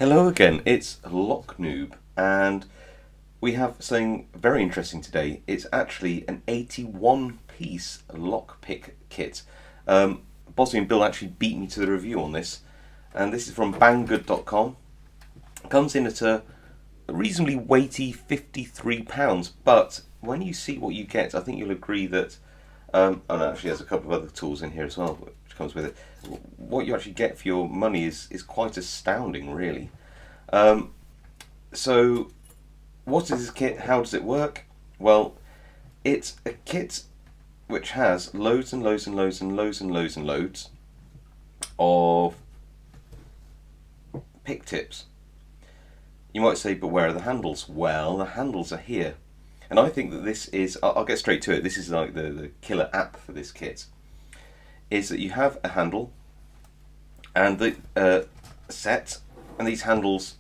Hello again, it's Lock Noob, and we have something very interesting today. It's actually an 81-piece lockpick kit. Bosby and Bill actually beat me to the review on this, and this is from banggood.com. It comes in at a reasonably weighty £53, but when you see what you get, I think you'll agree that, and actually there's a couple of other tools in here as well, which comes with it. What you actually get for your money is quite astounding, really. So, what is this kit? How does it work? Well, it's a kit which has loads and loads and loads and loads and loads and loads of pick tips. You might say, but where are the handles? Well, the handles are here. And I think that this is, I'll get straight to it, this is like the killer app for this kit, is that you have a handle and the set, and these handles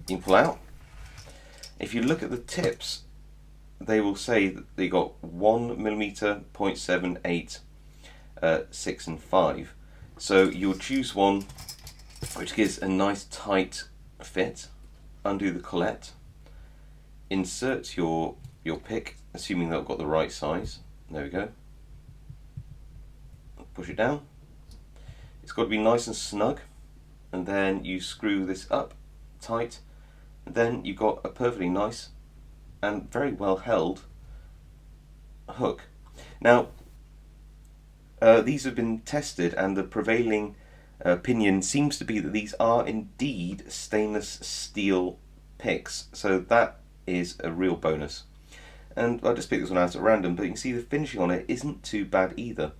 you can pull out. If you look at the tips, they will say that they got 1mm, 0.78, 6 and 5. So you'll choose one which gives a nice tight fit, undo the collet, insert your pick, assuming that I've got the right size. There we go. Push it down. It's got to be nice and snug, and then you screw this up tight, and then you've got a perfectly nice and very well held hook. Now, these have been tested, and the prevailing opinion seems to be that these are indeed stainless steel picks, so that is a real bonus. And I just picked this one out at random, but you can see the finishing on it isn't too bad either.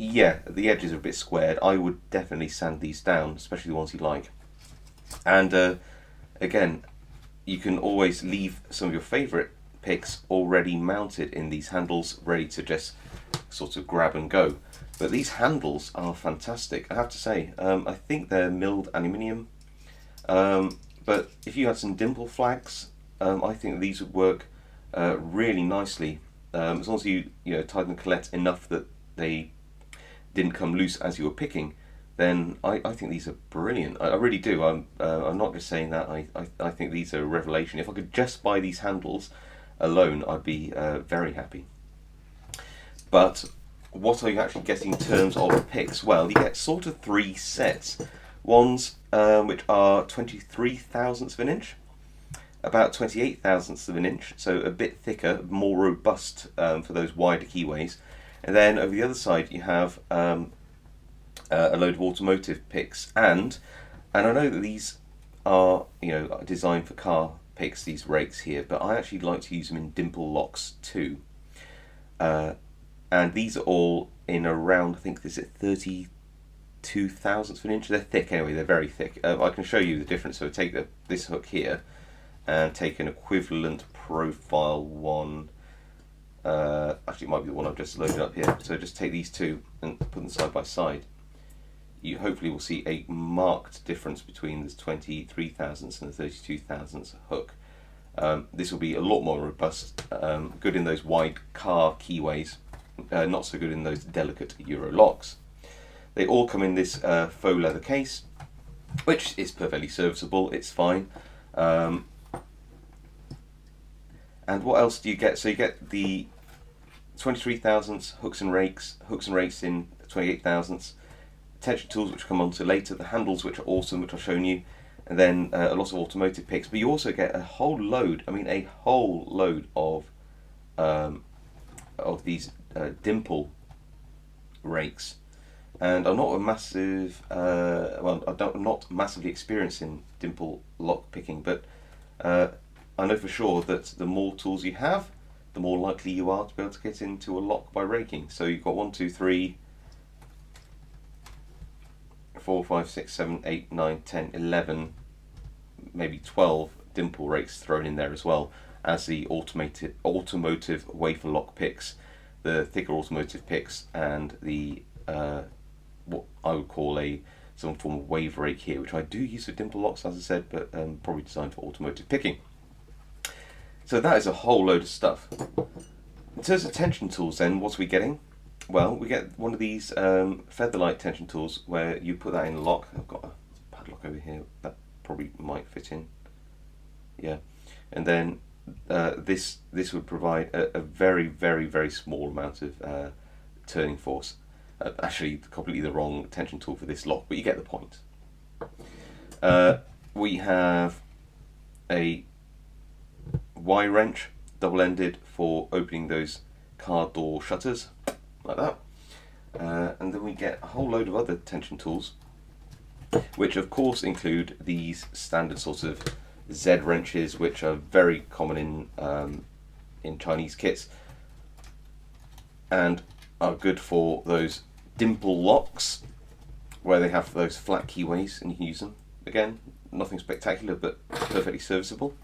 Yeah, the edges are a bit squared. I would definitely sand these down, especially the ones you like. And again, you can always leave some of your favourite picks already mounted in these handles, ready to just sort of grab and go. But these handles are fantastic, I have to say. I think they're milled aluminium, but if you had some dimple flags, I think these would work really nicely, as long as you tighten the collet enough that they didn't come loose as you were picking. Then I think these are brilliant. I really do. I'm not just saying that. I think these are a revelation. If I could just buy these handles alone, I'd be very happy. But what are you actually getting in terms of picks? Well, you get sort of three sets. Ones which are 23 thousandths of an inch, about 28 thousandths of an inch, so a bit thicker, more robust for those wider keyways. And then over the other side you have a load of automotive picks, and I know that these are designed for car picks, these rakes here, but I actually like to use them in dimple locks too. And these are all in around, I think this is 32 thousandths of an inch. They're thick anyway, they're very thick. I can show you the difference. So take this hook here and take an equivalent profile one. Actually it might be the one I've just loaded up here. So just take these two and put them side by side. You hopefully will see a marked difference between this 23 thousandths and the 32 thousandths hook. This will be a lot more robust, good in those wide car keyways, not so good in those delicate Euro locks. They all come in this faux leather case, which is perfectly serviceable, it's fine. And what else do you get? So you get the 23 thousandths hooks and rakes in 28 thousandths, tension tools which come on to later, the handles which are awesome, which I've shown you, and then a lot of automotive picks. But you also get a whole load, a whole load of these dimple rakes. And I'm not a massive, I'm not massively experienced in dimple lock picking, but I know for sure that the more tools you have, the more likely you are to be able to get into a lock by raking. So you've got 1, 2, 3, 4, 5, 6, 7, 8, 9, 10, 11, maybe 12 dimple rakes thrown in there as well as the automotive wafer lock picks, the thicker automotive picks, and the what I would call some form of wave rake here, which I do use for dimple locks, as I said, but probably designed for automotive picking. So that is a whole load of stuff. In terms of tension tools then, what are we getting? Well, we get one of these featherlight tension tools where you put that in a lock. I've got a padlock over here. That probably might fit in. Yeah, and then this would provide a very, very, very small amount of turning force. Actually, completely the wrong tension tool for this lock, but you get the point. We have a Y wrench, double-ended, for opening those car door shutters, like that. And then we get a whole load of other tension tools, which of course include these standard sorts of Z wrenches, which are very common in Chinese kits, and are good for those dimple locks, where they have those flat keyways, and you can use them. Again, nothing spectacular, but perfectly serviceable.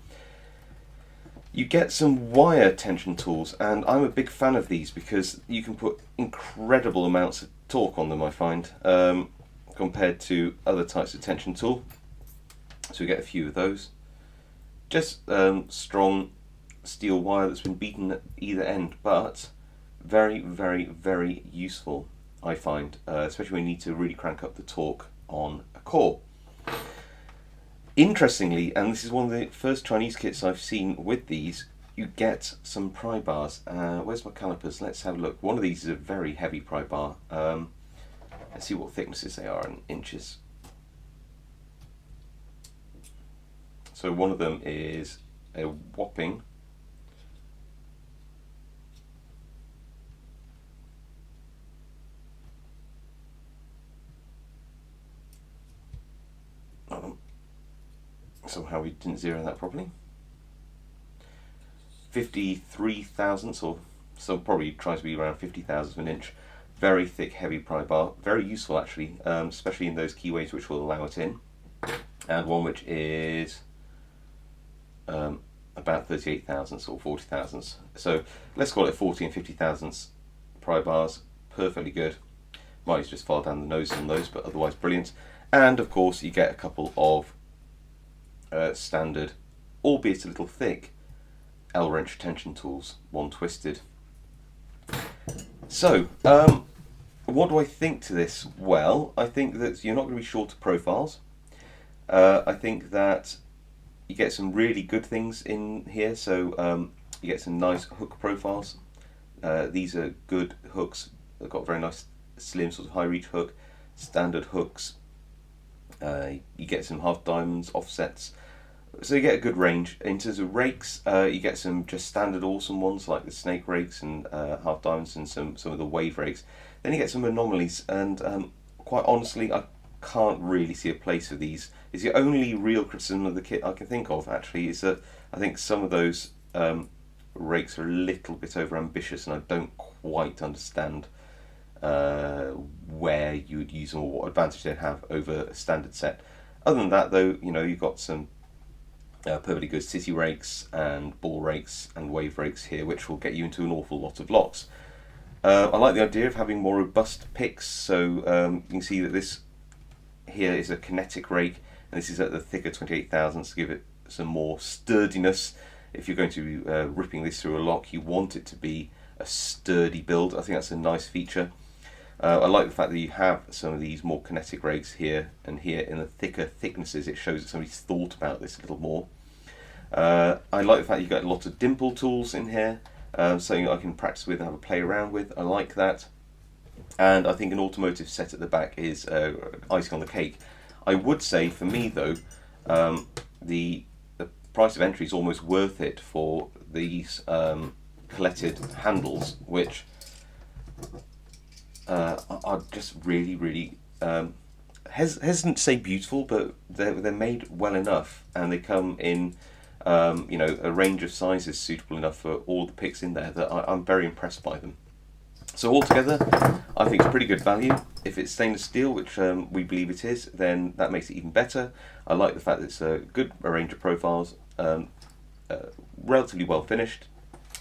You get some wire tension tools, and I'm a big fan of these because you can put incredible amounts of torque on them, I find, compared to other types of tension tool. So we get a few of those. Just strong steel wire that's been beaten at either end, but very, very, very useful, I find, especially when you need to really crank up the torque on a core. Interestingly, and this is one of the first Chinese kits I've seen with these, you get some pry bars. Where's my calipers? Let's have a look. One of these is a very heavy pry bar. Let's see what thicknesses they are in inches. So one of them is a whopping 53 thousandths, or so probably tries to be around 50 thousandths of an inch. Very thick, heavy pry bar. Very useful actually, especially in those keyways which will allow it in. And one which is about 38 thousandths or 40 thousandths. So let's call it 40 and 50 thousandths pry bars. Perfectly good. Might just file down the nose on those, but otherwise brilliant. And of course you get a couple of standard, albeit a little thick, L-wrench tension tools, one twisted. So, what do I think to this? Well, I think that you're not going to be short of profiles. I think that you get some really good things in here. So you get some nice hook profiles. These are good hooks. They've got very nice slim sort of high reach hook, standard hooks. You get some half diamonds, offsets. So you get a good range. In terms of rakes, you get some just standard awesome ones like the snake rakes and half diamonds, and some of the wave rakes. Then you get some anomalies, and quite honestly, I can't really see a place for these. It's the only real criticism of the kit I can think of, actually, is that I think some of those rakes are a little bit over ambitious, and I don't quite understand where you would use them or what advantage they'd have over a standard set. Other than that, though, you know, you've got some perfectly good city rakes and ball rakes and wave rakes here, which will get you into an awful lot of locks. I like the idea of having more robust picks, so you can see that this here is a Kinetic Rake, and this is at the thicker 28 thousandths to give it some more sturdiness. If you're going to be ripping this through a lock, you want it to be a sturdy build. I think that's a nice feature. I like the fact that you have some of these more kinetic rakes here and here in the thicker thicknesses. It shows that somebody's thought about this a little more. I like the fact you've got a lot of dimple tools in here, something I can practice with and have a play around with. I like that. And I think an automotive set at the back is icing on the cake. I would say, for me though, the price of entry is almost worth it for these colletted handles, which are just really, really hesitant to say beautiful, but they're made well enough, and they come in you know, a range of sizes suitable enough for all the picks in there that I'm very impressed by them. So altogether, I think it's pretty good value. If it's stainless steel, which we believe it is, then that makes it even better. I like the fact that it's a good range of profiles, relatively well finished,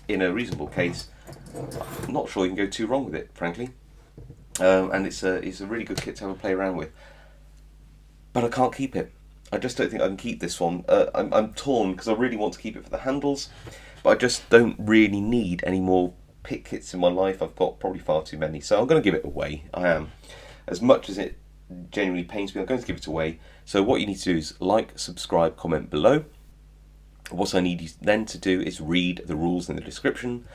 in a reasonable case. I'm not sure you can go too wrong with it, frankly. And it's a really good kit to have a play around with. But I can't keep it. I just don't think I can keep this one. I'm torn because I really want to keep it for the handles, but I just don't really need any more pick kits in my life. I've got probably far too many, so I'm going to give it away. I am. As much as it genuinely pains me. I'm going to give it away. So what you need to do is like, subscribe, comment below. What I need you then to do is read the rules in the description.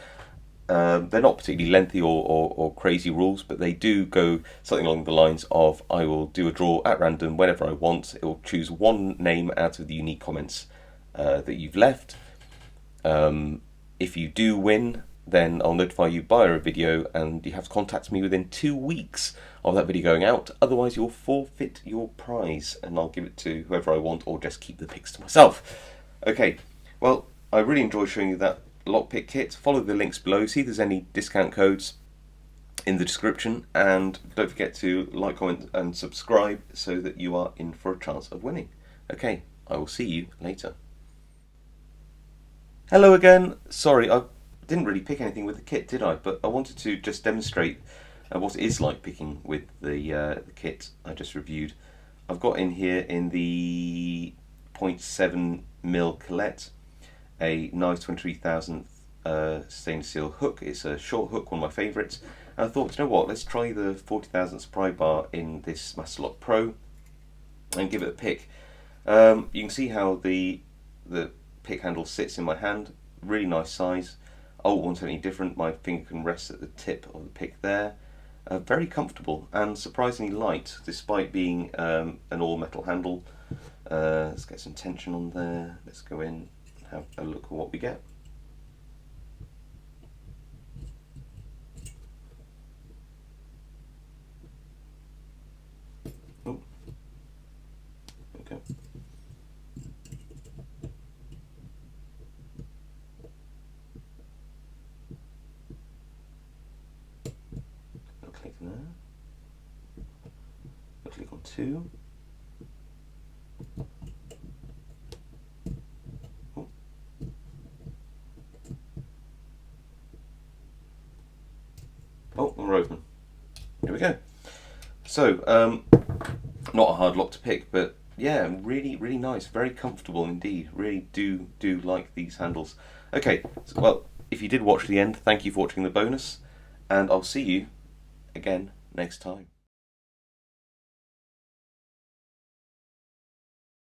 They're not particularly lengthy or crazy rules, but they do go something along the lines of, I will do a draw at random whenever I want. It will choose one name out of the unique comments that you've left. If you do win, then I'll notify you via a video, and you have to contact me within 2 weeks of that video going out. Otherwise, you'll forfeit your prize, and I'll give it to whoever I want, or just keep the picks to myself. Okay, well, I really enjoyed showing you that lockpick kit. Follow the links below, see if there's any discount codes in the description, and don't forget to like, comment and subscribe so that you are in for a chance of winning. Okay, I will see you later. Hello again. Sorry, I didn't really pick anything with the kit, did I? But I wanted to just demonstrate what it is like picking with the kit I just reviewed. I've got in here, in the 0.7mm Colette, a nice 23,000th stainless steel hook. It's a short hook, one of my favourites. And I thought, you know what, let's try the 40,000th pry bar in this Master Lock Pro and give it a pick. You can see how the pick handle sits in my hand. Really nice size. I won't want anything different. My finger can rest at the tip of the pick there. Very comfortable and surprisingly light, despite being an all-metal handle. Let's get some tension on there. Let's go in and have a look at what we get. Oh, okay. I'll click there. I'll click on 2. Oh, and we're open. Here we go. So, not a hard lock to pick, but yeah, really, really nice, very comfortable indeed. Really do like these handles. Okay, so, well, if you did watch the end, thank you for watching the bonus, and I'll see you again next time.